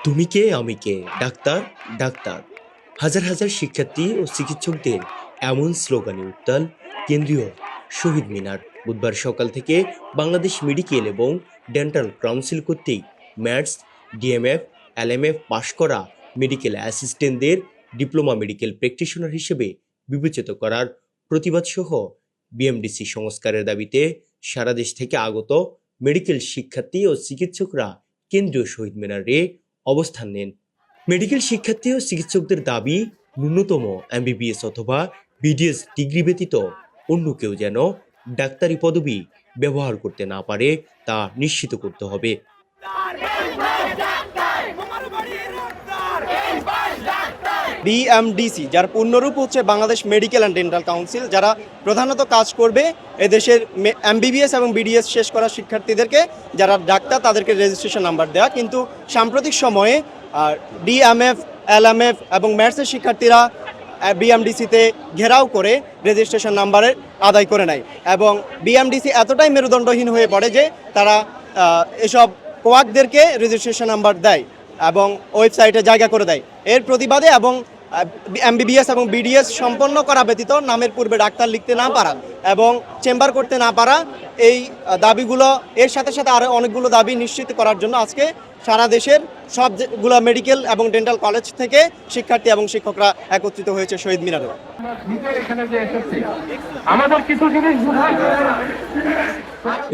তুমি কে আমি কে, doctor doctor. হাজার হাজার শিক্ষার্থী ও চিকিৎসকদের এমন স্লোগানে উত্তাল কেন্দ্রীয় শহীদ মিনার। বুধবার সকাল থেকে বাংলাদেশ মেডিকেল এবং ডেন্টাল কাউন্সিল কর্তৃক ম্যাটস, ডিএমএফ, এলএমএফ পাশ করা মেডিকেল অ্যাসিস্ট্যান্টদের ডিপ্লোমা মেডিকেল প্র্যাকটিশনার হিসেবে বিবেচিত করার প্রতিবাদ সহ বিএমডিসি সংস্কারের দাবিতে সারা দেশ থেকে আগত মেডিকেল শিক্ষার্থী ও চিকিৎসকরা কেন্দ্রীয় শহীদ মিনারে অবস্থান নেন। মেডিকেল শিক্ষার্থী ও চিকিৎসকদের দাবি, ন্যূনতম এমবিবিএস অথবা বিডিএস ডিগ্রি ব্যতীত অন্য কেউ যেন ডাক্তারি পদবি ব্যবহার করতে না পারে তা নিশ্চিত করতে হবে। বিএমডিসি, যার পূর্ণরূপ হচ্ছে Bangladesh medical and dental council, যারা প্রধানত কাজ করবে এদেশের এমবিবিএস এবং বিডিএস শেষ করা শিক্ষার্থীদেরকে, যারা ডাক্তার তাদেরকে রেজিস্ট্রেশন নাম্বার দেওয়া। কিন্তু সাম্প্রতিক সময়ে ডিএমএফ, এলএমএফ এবং ম্যাটসের শিক্ষার্থীরা বিএমডিসিতে ঘেরাও করে রেজিস্ট্রেশন নাম্বারের আদায় করে নেয় এবং বিএমডিসি এতটাই মেরুদণ্ডহীন হয়ে পড়ে যে তারা এসব কোয়াকদেরকে রেজিস্ট্রেশন নাম্বার দেয় এবং ওয়েবসাইটে জায়গা করে দেয়। এর প্রতিবাদে এবং এমবিবিএস এবং বিডিএস সম্পন্ন করা ব্যতীত নামের পূর্বে ডাক্তার লিখতে না পারা এবং চেম্বার করতে না পারা, এই দাবিগুলো, এর সাথে সাথে আরও অনেকগুলো দাবি নিশ্চিত করার জন্য আজকে সারা দেশের সবগুলো মেডিকেল এবং ডেন্টাল কলেজ থেকে শিক্ষার্থী এবং শিক্ষকরা একত্রিত হয়েছে শহীদ মিনারে।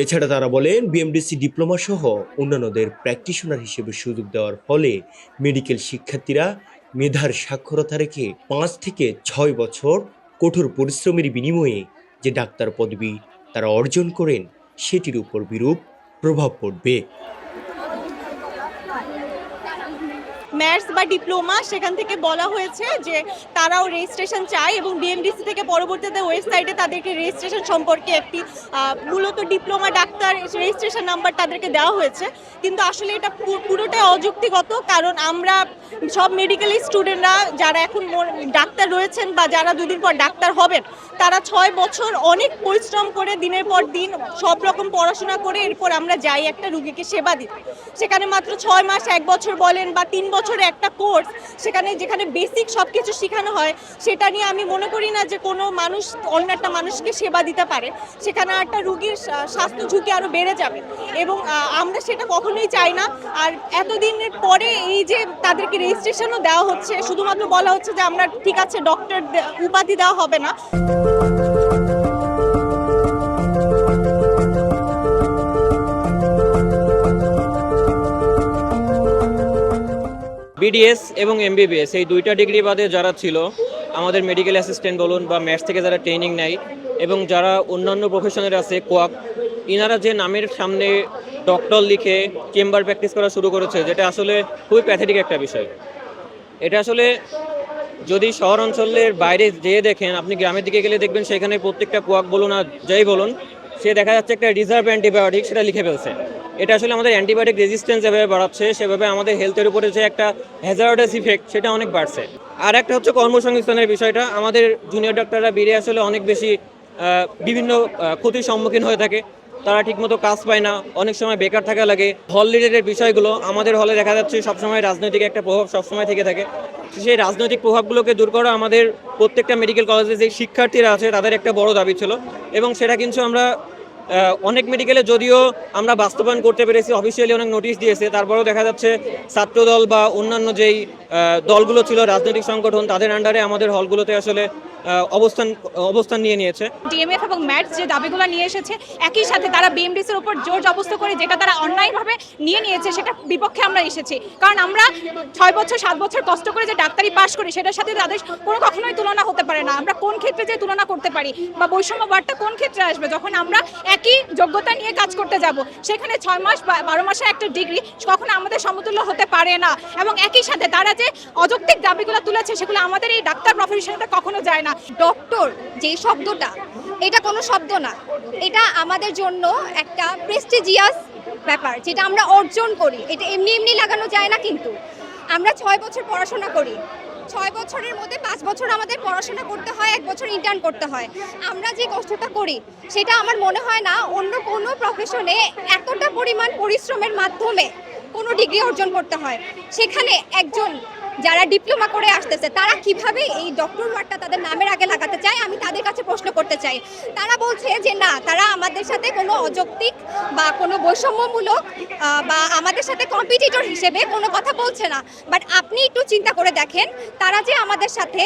এছাড়া তারা বলেন, বিএমডিসি ডিপ্লোমা সহ অন্যান্যদের প্র্যাকটিশনার হিসেবে সুযোগ দেওয়ার ফলে মেডিকেল শিক্ষার্থীরা মেধার সাক্ষরতা রেখে 5 থেকে 6 বছর কঠোর পরিশ্রমের বিনিময়ে যে ডাক্তার পদবি তারা অর্জন করেন সেটির উপর বিরূপ প্রভাব পড়বে। ম্যাটস বা ডিপ্লোমা, সেখান থেকে বলা হয়েছে যে তারাও রেজিস্ট্রেশন চায় এবং বিএমডিসি থেকে পরবর্তীতে ওয়েবসাইটে তাদেরকে রেজিস্ট্রেশন সম্পর্কে একটি মূলত ডিপ্লোমা ডাক্তার রেজিস্ট্রেশন নাম্বার তাদেরকে দেওয়া হয়েছে। কিন্তু আসলে এটা পুরোটাই অযুক্তিগত, কারণ আমরা সব মেডিকেল স্টুডেন্টরা যারা এখন ডাক্তার রয়েছেন বা যারা 2 দিন পর ডাক্তার হবেন, তারা 6 বছর অনেক পরিশ্রম করে দিনের পর দিন সব রকম পড়াশোনা করে এরপর আমরা যাই একটা রুগীকে সেবা দিতে। সেখানে মাত্র 6 মাস, 1 বছর বলেন বা 3 বছরের একটা কোর্স, যেখানে বেসিক সব কিছু শেখানো হয়, সেটা নিয়ে আমি মনে করি না যে কোনো মানুষ অন্য একটা মানুষকে সেবা দিতে পারে। সেখানে একটা রুগীর স্বাস্থ্য ঝুঁকি আরও বেড়ে যাবে এবং আমরা সেটা কখনোই চাই না। আর এতদিনের পরে এই যে তাদেরকে রেজিস্ট্রেশনও দেওয়া হচ্ছে, শুধুমাত্র বলা হচ্ছে যে আমরা ঠিক আছে ডক্টর উপাধি দেওয়া হবে না। বিডিএস এবং এমবিবিএস এই 2টা ডিগ্রি বাদে যারা ছিল, আমাদের মেডিকেল অ্যাসিস্ট্যান্ট বলুন বা ম্যাথস থেকে যারা ট্রেনিং নেয় এবং যারা অন্যান্য প্রফেশনের আছে কোয়াক, ইনারা যে নামের সামনে ডক্টর লিখে চেম্বার প্র্যাকটিস করা শুরু করেছে, যেটা আসলে খুবই প্যাথেটিক একটা বিষয়। এটা আসলে যদি শহর অঞ্চলের বাইরে যেয়ে দেখেন, আপনি গ্রামের দিকে গেলে দেখবেন সেখানে প্রত্যেকটা কোয়াক বলুন আর যাই বলুন, সে দেখা যাচ্ছে একটা রিজার্ভ অ্যান্টিবায়োটিক সেটা লিখে ফেলছে। এটা আসলে আমাদের অ্যান্টিবায়োটিক রেজিস্ট্যান্স যেভাবে বাড়াচ্ছে, সেভাবে আমাদের হেলথের উপরে যে একটা হ্যাজার্ডাস ইফেক্ট সেটা অনেক বাড়ছে। আর একটা হচ্ছে কর্মসংস্থানের বিষয়টা। আমাদের জুনিয়র ডাক্তাররা বেরিয়ে আসলে অনেক বেশি বিভিন্ন ক্ষতির সম্মুখীন হয়ে থাকে। তারা ঠিকমতো কাজ পায় না, অনেক সময় বেকার থাকা লাগে। হল রিলেটেড বিষয়গুলো আমাদের হলে দেখা যাচ্ছে সবসময় রাজনৈতিক একটা প্রভাব সবসময় থেকে থাকে। সেই রাজনৈতিক প্রভাবগুলোকে দূর করা আমাদের প্রত্যেকটা মেডিকেল কলেজে যে শিক্ষার্থীরা আছে তাদের একটা বড় দাবি ছিল এবং সেটা কিন্তু আমরা অনেক মেডিকেলে যদিও আমরা বাস্তবায়ন করতে পেরেছি, অফিসিয়ালি অনেক নোটিশ দিয়েছে, তারপরেও দেখা যাচ্ছে ছাত্রদল বা অন্যান্য যেই দলগুলো ছিল রাজনৈতিক সংগঠন, তাদের আন্ডারে আমাদের হলগুলোতে আসলে অবস্থান নিয়েছে। ডিএমএফ এবং ম্যাটস যে দাবিগুলো নিয়ে এসেছে, একই সাথে তারা বিএমডিসির উপর জোর জবস্ত করে যেটা তারা অন্যায়ভাবে নিয়েছে, সেটা বিপক্ষে আমরা এসেছি। কারণ আমরা 6 বছর 7 বছর কষ্ট করে যে ডাক্তারি পাশ করি, সেটার সাথে তাদের কখনোই তুলনা হতে পারে না। আমরা কোন ক্ষেত্রে যে তুলনা করতে পারি বা বৈষম্যবাদটা কোন ক্ষেত্রে আসবে, যখন আমরা একই যোগ্যতা নিয়ে কাজ করতে যাব। সেখানে 6 মাস বা 12 মাসের একটা ডিগ্রি কখনো আমাদের সমতুল্য হতে পারে না। এবং একই সাথে তারা যে অযৌক্তিক দাবিগুলো তুলেছে, সেগুলো আমাদের এই ডাক্তার প্রফেশনটা কখনো যায় না। ডক্টর যে শব্দটা, এটা কোনো শব্দ না, এটা আমাদের জন্য একটা প্রেস্টিজিয়াস ব্যাপার যেটা আমরা অর্জন করি। এটা এমনি এমনি লাগানো যায় না। কিন্তু আমরা 6 বছর পড়াশোনা করি, 6 বছরের মধ্যে 5 বছর আমাদের পড়াশোনা করতে হয়, 1 বছর ইন্টার্ন করতে হয়। আমরা যে কষ্টটা করি সেটা আমার মনে হয় না অন্য কোনো প্রফেশনে এতটা পরিমাণ পরিশ্রমের মাধ্যমে কোনো ডিগ্রি অর্জন করতে হয়, সেখানে একজন যারা ডিপ্লোমা করে আসতেছে তারা কিভাবে এই ডক্টর ওয়ার্ডটা তাদের নামের আগে লাগাতে চায়, আমি তাদের কাছে প্রশ্ন করতে চাই। তারা বলছে যে না, তারা আমাদের সাথে কোনো অযৌক্তিক বা কোনো বৈষম্যমূলক বা আমাদের সাথে কম্পিটিটর হিসেবে কোনো কথা বলছে না। বাট আপনি একটু চিন্তা করে দেখেন, তারা যে আমাদের সাথে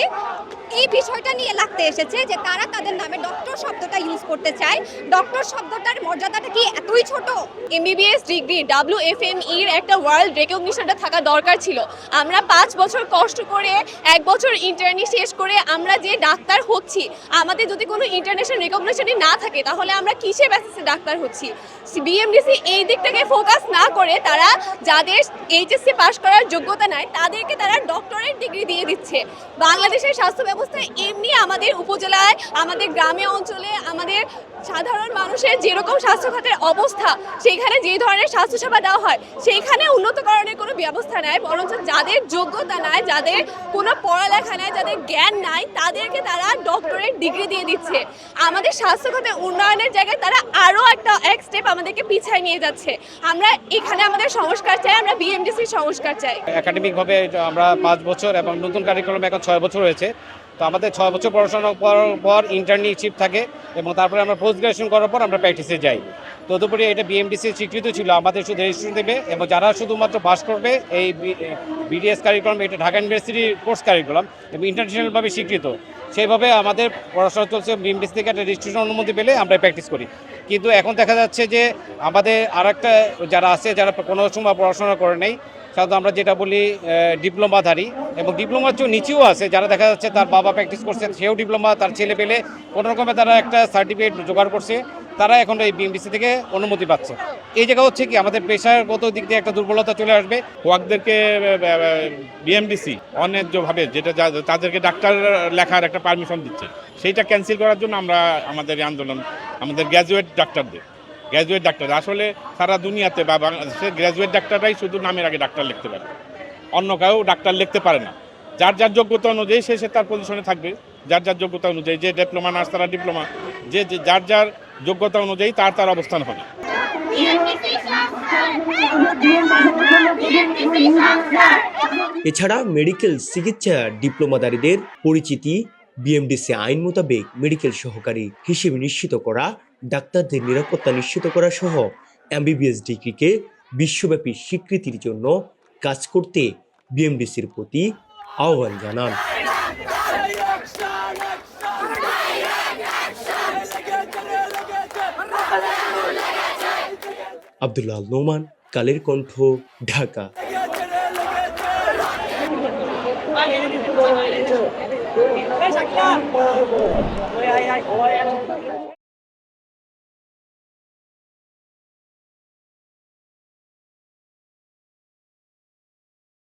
এই বিষয়টা নিয়ে লাগতে এসেছে যে তারা তাদের নামে ডক্টর শব্দটা ইউজ করতে চায়। ডক্টর শব্দটার মর্যাদাটা কি এতই ছোট? এমবিবিএস ডিগ্রি WFME এর একটা ওয়ার্ল্ড রেকগনিশনটা থাকা দরকার ছিল। আমরা 5 বছর কষ্ট করে 1 বছর ইন্টার্নি শেষ করে আমরা যে ডাক্তার হচ্ছি, আমাদের যদি কোনো ইন্টারন্যাশনাল রেকগনিশনই না থাকে তাহলে আমরা কিসের বেসিসে ডাক্তার হচ্ছি? বিএমডিসি এই দিকটাকে ফোকাস না করে তারা যাদের এইচএসসি পাস করার যোগ্যতা নাই তাদেরকে তারা ডক্টরেট ডিগ্রি দিয়ে দিচ্ছে। বাংলাদেশের স্বাস্থ্য ব্যবস্থা এমনি আমাদের উপজেলায়, আমাদের গ্রামে অঞ্চলে, আমাদের সাধারণ মানুষের যেরকম স্বাস্থ্যখাতের অবস্থা, সেইখানে যে ধরনের স্বাস্থ্যসেবা দেওয়া হয় সেইখানে উন্নতকরণের কোনো ব্যবস্থা নাই, বরঞ্চ যাদের যোগ্যতা নাই, যাদের কোনো পড়ালেখা নাই, যাদের জ্ঞান নাই, তাদেরকে তারা ডক্টরেট ডিগ্রি দিয়ে দিচ্ছে। আমাদের স্বাস্থ্যখাতের উন্নয়নের জায়গায় তারা আরও এক স্টেপ আমাদেরকে পিছায় নিয়ে যাচ্ছে। আমরা এখানে আমাদের সংস্কার চাই, আমরা বিএমডিসির সংস্কার চাই। একাডেমিকভাবে আমরা 5 বছর এবং নতুন কারিকুলাম এখন 6 বছর হয়েছে। তো আমাদের 6 বছর পড়াশোনার পর ইন্টার্নশিপ থাকে এবং তারপরে আমরা পোস্ট গ্রাজুয়েশন করার পর আমরা প্র্যাকটিসে যাই। তদুপরি এটা বিএমডিসির স্বীকৃত ছিল, আমাদের শুধু রেজিস্ট্রেশন দেবে এবং যারা শুধুমাত্র পাস করবে এই বিডিএস কারিকুলাম, এটা ঢাকা ইউনিভার্সিটির কোর্স কারিকুলাম এবং ইন্টারন্যাশনালভাবে স্বীকৃত। সেইভাবে আমাদের পড়াশোনা চলছে। বিএমডিসি থেকে একটা রেজিস্ট্রেশন অনুমতি পেলে আমরা প্র্যাকটিস করি। কিন্তু এখন দেখা যাচ্ছে যে আমাদের আরেকটা যারা আছে, যারা কোনো সময় পড়াশোনা করে নেই, সাধারণত আমরা যেটা বলি ডিপ্লোমাধারী, এবং ডিপ্লোমার চেয়েও নিচেও আছে যারা দেখা যাচ্ছে তার বাবা প্র্যাকটিস করছে, সেও ডিপ্লোমা, তার ছেলে পেলে কোনো রকমে তারা একটা সার্টিফিকেট জোগাড় করছে, তারা এখন এই বিএমডিসি থেকে অনুমতি পাচ্ছে। এই জায়গা হচ্ছে কি আমাদের পেশাগত দিক দিয়ে একটা দুর্বলতা চলে আসবে। ওয়াকদেরকে বিএমডিসি অন্যায্যভাবে যেটা তাদেরকে ডাক্তার লেখার একটা পারমিশন দিচ্ছে, সেইটা ক্যান্সেল করার জন্য আমরা আমাদের এই আন্দোলন, আমাদের গ্র্যাজুয়েট ডাক্তার আসলে সারা দুনিয়াতে বা বাংলাদেশে গ্র্যাজুয়েট ডাক্তাররাই শুধু নামের আগে ডাক্তার লিখতে পারে, অন্য কেউ ডাক্তার লিখতে পারে না। যার যার যোগ্যতা অনুযায়ী সে তার পজিশনে থাকবে, যার যার যোগ্যতা অনুযায়ী, যে ডিপ্লোমা নার্স তারা ডিপ্লোমা, যে যার যার যোগ্যতা অনুযায়ী তার অবস্থান হবে। এছাড়া মেডিকেল চিকিৎসা ডিপ্লোমাধারীদের পরিচিতি, বিএমডিসি আইন মোতাবেক মেডিকেল সহকারী হিসেবে নিশ্চিত করা, ডাক্তারদের নিরাপত্তা নিশ্চিত করা সহ এমবিবিএস ডিগ্রিকে বিশ্বব্যাপী স্বীকৃতির জন্য কাজ করতে বিএমডিসির প্রতি আহ্বান জানান। আব্দুল্লাহ আল নোমান, কালের কণ্ঠ, ঢাকা।